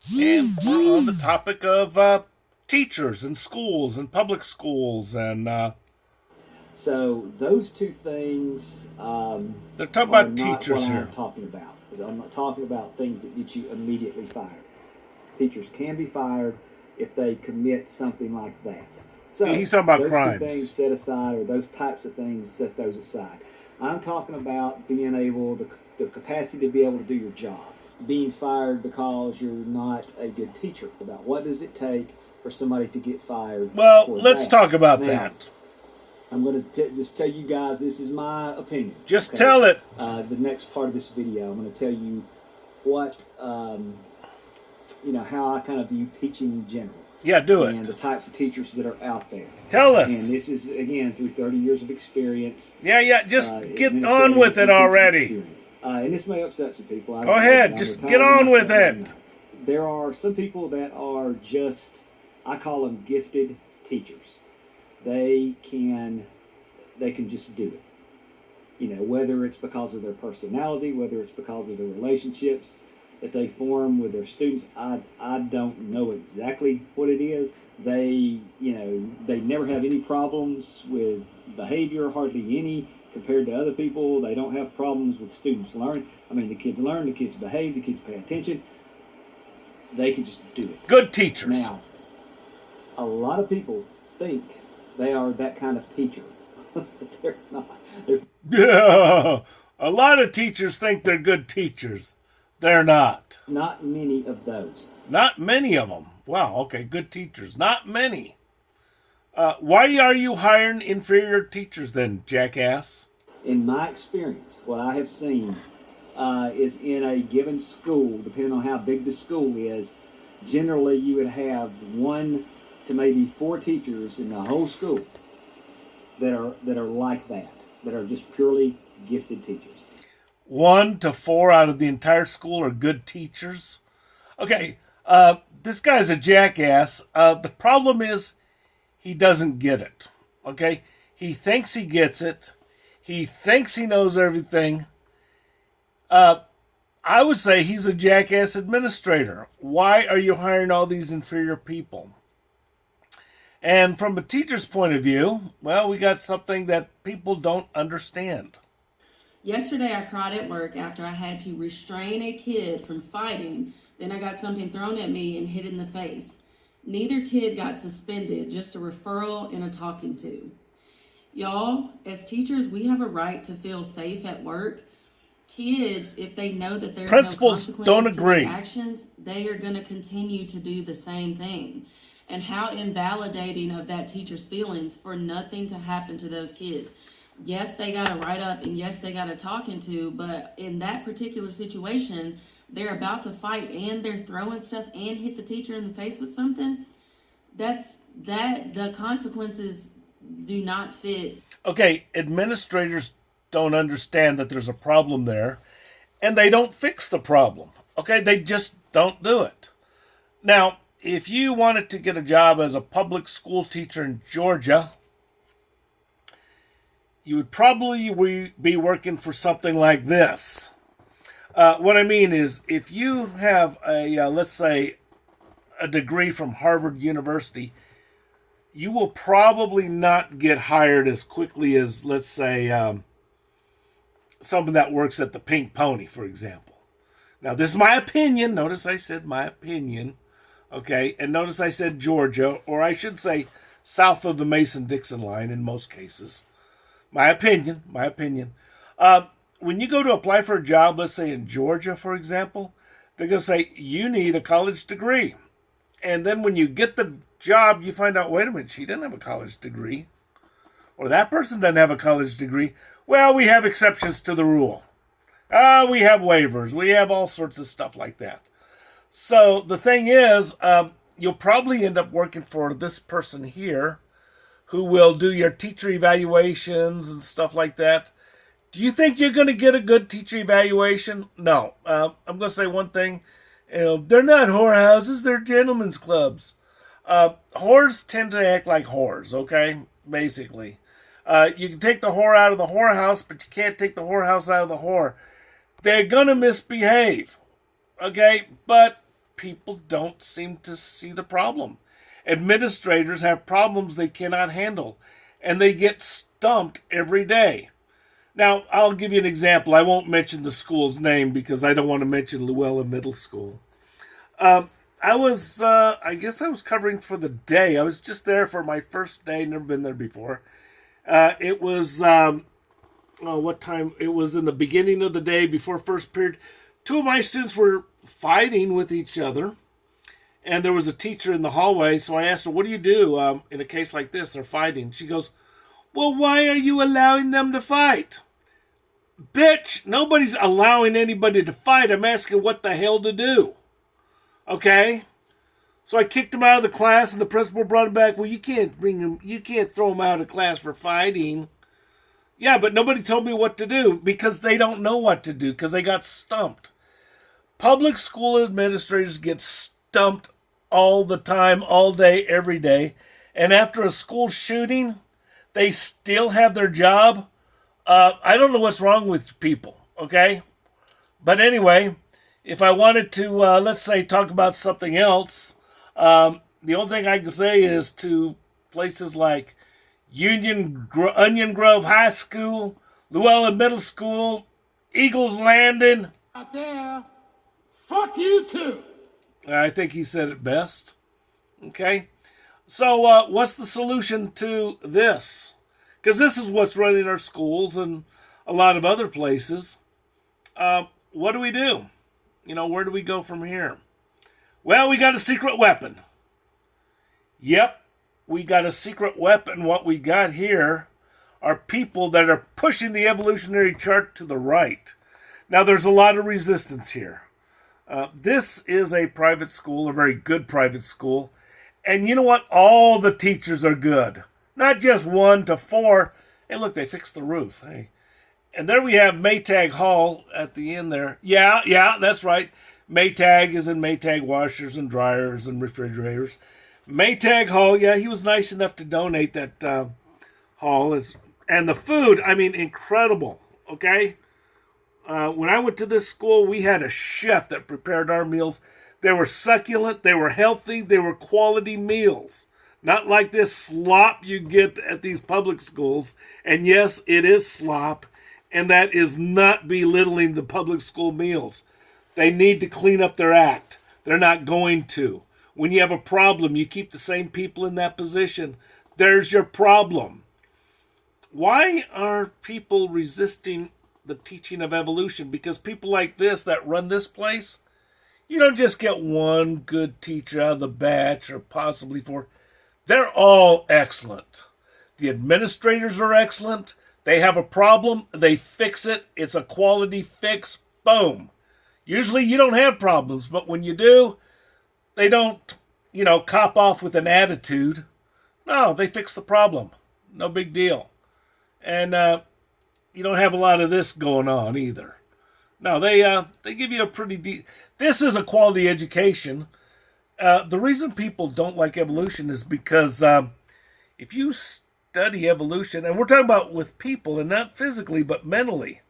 And we're on the topic of teachers and schools and public schools, and So those two things they're talking are about not what teachers I'm here. talking about. 'Cause I'm not talking about things that get you immediately fired. Teachers can be fired if they commit something like that. So He's talking about those two things crimes. set aside, or those types of things, set those aside. I'm talking about being able, the capacity to be able to do your job. Being fired because you're not a good teacher. About what does it take for somebody to get fired Well, for let's that. talk about Now, that. I'm going to just tell you guys this is my opinion. Just Okay. tell it. The next part of this video, I'm going to tell you what how I kind of view teaching in general Yeah, do and it. the types of teachers that are out there. Tell And us. this is again through 30 years of experience, Yeah. Just get on administrative with it and teaching already. experience. And this may upset some people. I Go don't know, ahead. but I'm Just retired get on myself, with but I'm it. not. There are some people that are just, I call them gifted teachers. They can they can just do it. Whether it's because of their personality, whether it's because of the relationships that they form with their students, I don't know exactly what it is. They never have any problems with behavior, hardly any compared to other people. They don't have problems with students learning. I mean, the kids learn, the kids behave, the kids pay attention. They can just do it. Good teachers. Now, a lot of people think they are that kind of teacher, but they're not. They're Yeah. A lot of teachers think they're good teachers. They're not. not many of those. Not many of them. Wow, okay, good teachers. Not many. Why are you hiring inferior teachers then, jackass? In my experience, what I have seen is in a given school, depending on how big the school is, generally you would have one to maybe four teachers in the whole school that are like that are just purely gifted teachers. 1 to 4 out of the entire school are good teachers. Okay, this guy's a jackass. The problem is he doesn't get it. Okay, he thinks he gets it. He thinks he knows everything. I would say he's a jackass administrator. Why are you hiring all these inferior people? And from a teacher's point of view, well, we got something that people don't understand. Yesterday, I cried at work after I had to restrain a kid from fighting. Then I got something thrown at me and hit in the face. Neither kid got suspended, just a referral and a talking to. Y'all, as teachers, we have a right to feel safe at work. Kids, if they know that there's no Principals consequences don't to agree. their actions, they are going to continue to do the same thing. And how invalidating of that teacher's feelings for nothing to happen to those kids. Yes, they got a write up and yes, they got a talking to, but in that particular situation, they're about to fight and they're throwing stuff and hit the teacher in the face with something. The consequences do not fit. Okay, administrators don't understand that there's a problem there, and they don't fix the problem. Okay, they just don't do it. Now, if you wanted to get a job as a public school teacher in Georgia, you would probably be working for something like this. What I mean is, if you have let's say, a degree from Harvard University, you will probably not get hired as quickly as, let's say, someone that works at the Pink Pony, for example. Now, this is my opinion. Notice I said my opinion. Okay, and notice I said Georgia, or I should say south of the Mason-Dixon line in most cases. My opinion, my opinion. When you go to apply for a job, let's say in Georgia, for example, they're going to say, you need a college degree. And then when you get the job, you find out, wait a minute, she didn't have a college degree. Or that person doesn't have a college degree. Well, we have exceptions to the rule. We have waivers. We have all sorts of stuff like that. So the thing is, you'll probably end up working for this person here who will do your teacher evaluations and stuff like that. Do you think you're going to get a good teacher evaluation? No. I'm going to say one thing. They're not whorehouses. They're gentlemen's clubs. Whores tend to act like whores, okay? Basically. You can take the whore out of the whorehouse, but you can't take the whorehouse out of the whore. They're going to misbehave, okay? But people don't seem to see the problem. Administrators have problems they cannot handle, and they get stumped every day. Now, I'll give you an example. I won't mention the school's name because I don't want to mention Luella Middle School. I guess I was covering for the day. I was just there for my first day, never been there before. It was, what time? It was in the beginning of the day before first period. Two of my students were fighting with each other, and there was a teacher in the hallway, so I asked her, what do you do in a case like this? They're fighting. She goes, well, why are you allowing them to fight? Bitch, nobody's allowing anybody to fight. I'm asking what the hell to do. Okay? So I kicked him out of the class, and the principal brought him back. Well, you can't throw him out of class for fighting. Yeah, but nobody told me what to do because they don't know what to do because they got stumped. Public school administrators get stumped all the time, all day, every day. And after a school shooting, they still have their job. I don't know what's wrong with people, okay? But anyway, if I wanted to, let's say, talk about something else, the only thing I can say is to places like Onion Grove High School, Luella Middle School, Eagles Landing. Out there, fuck you too. I think he said it best. Okay? So what's the solution to this? Because this is what's running our schools and a lot of other places. What do we do? Where do we go from here? Well, we got a secret weapon. Yep, we got a secret weapon. What we got here are people that are pushing the evolutionary chart to the right. Now, there's a lot of resistance here. This is a private school, a very good private school. And you know what? All the teachers are good. Not just 1 to 4. Hey, look, they fixed the roof. Hey. And there we have Maytag Hall at the end there. Yeah, that's right. Maytag is in Maytag washers and dryers and refrigerators. Maytag Hall, yeah, he was nice enough to donate that hall. And the food, incredible, okay? When I went to this school, we had a chef that prepared our meals. They were succulent, they were healthy, they were quality meals. Not like this slop you get at these public schools. And yes, it is slop. And that is not belittling the public school meals. They need to clean up their act. They're not going to. When you have a problem, you keep the same people in that position. There's your problem. Why are people resisting the teaching of evolution? Because people like this that run this place, you don't just get one good teacher out of the batch or possibly 4. They're all excellent. The administrators are excellent. They have a problem. They fix it. It's a quality fix. Boom. Usually you don't have problems, but when you do, they don't, cop off with an attitude. No, they fix the problem. No big deal. And you don't have a lot of this going on either. No, they give you a pretty this is a quality education. The reason people don't like evolution is because if you study evolution, and we're talking about with people and not physically, but mentally.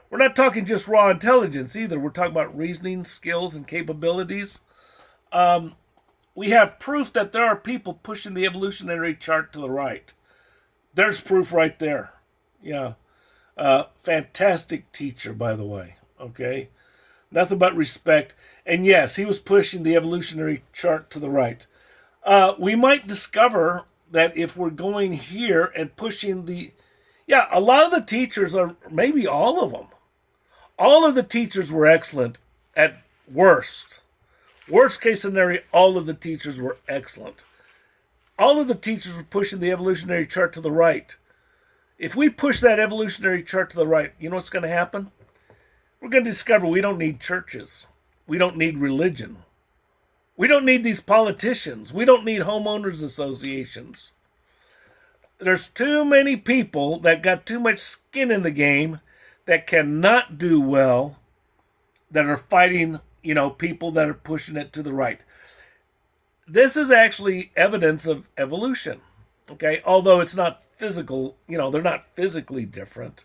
We're not talking just raw intelligence either. We're talking about reasoning skills and capabilities. We have proof that there are people pushing the evolutionary chart to the right. There's proof right there. Yeah. Fantastic teacher, by the way. Okay. Nothing but respect. And yes, he was pushing the evolutionary chart to the right. We might discover that if we're going here and pushing a lot of the teachers are, maybe all of them. All of the teachers were excellent at worst. Worst case scenario, all of the teachers were excellent. All of the teachers were pushing the evolutionary chart to the right. If we push that evolutionary chart to the right, you know what's going to happen? We're going to discover we don't need churches. We don't need religion. We don't need these politicians. We don't need homeowners associations. There's too many people that got too much skin in the game that cannot do well, that are fighting, people that are pushing it to the right. This is actually evidence of evolution, okay? Although it's not physical, they're not physically different.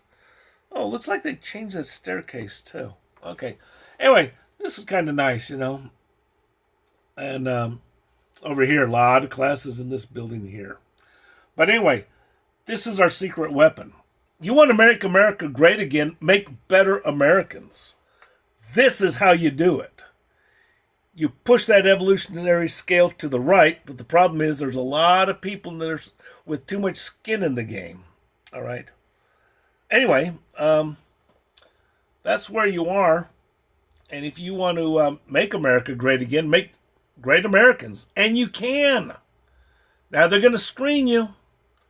Oh, looks like they changed the staircase too. Okay. Anyway, this is kind of nice, And over here, a lot of classes in this building here. But anyway, this is our secret weapon. You want to make America great again, make better Americans. This is how you do it. You push that evolutionary scale to the right, but the problem is there's a lot of people that are with too much skin in the game. All right. Anyway, that's where you are. And if you want to make America great again, make great Americans. And you can. Now, they're going to screen you.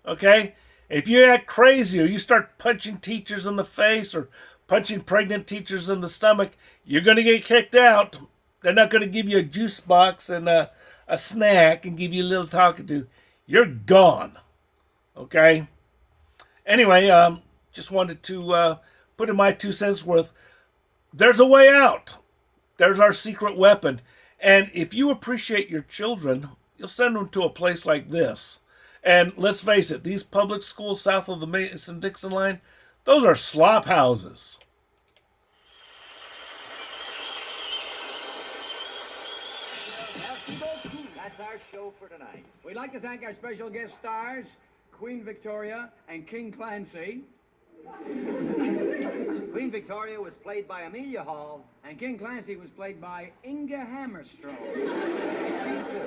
Okay? If you act crazy or you start punching teachers in the face or punching pregnant teachers in the stomach, you're going to get kicked out. They're not going to give you a juice box and a snack and give you a little talking to. You're gone. Okay? Anyway, just wanted to put in my 2 cents worth. There's a way out. There's our secret weapon. And if you appreciate your children, you'll send them to a place like this. And let's face it, these public schools south of the Mason-Dixon line, those are slop houses. Merci beaucoup. That's our show for tonight. We'd like to thank our special guest stars, Queen Victoria and King Clancy. Queen Victoria was played by Amelia Hall, and King Clancy was played by Inga Hammerstrom. See you soon.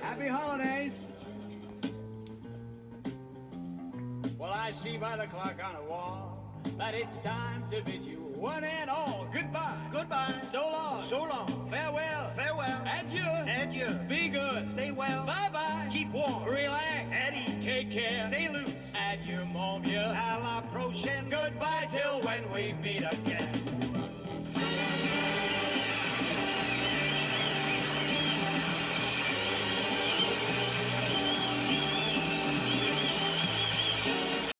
Happy holidays. Well, I see by the clock on the wall that it's time to bid you one and all goodbye. Goodbye. So long. So long. Farewell. Farewell. Adieu. Adieu. Be good. Stay well. Bye-bye. Keep warm. Relax. At ease. Take care. Stay loose. Adieu, mon vieux. À la prochaine. Goodbye till when we meet again.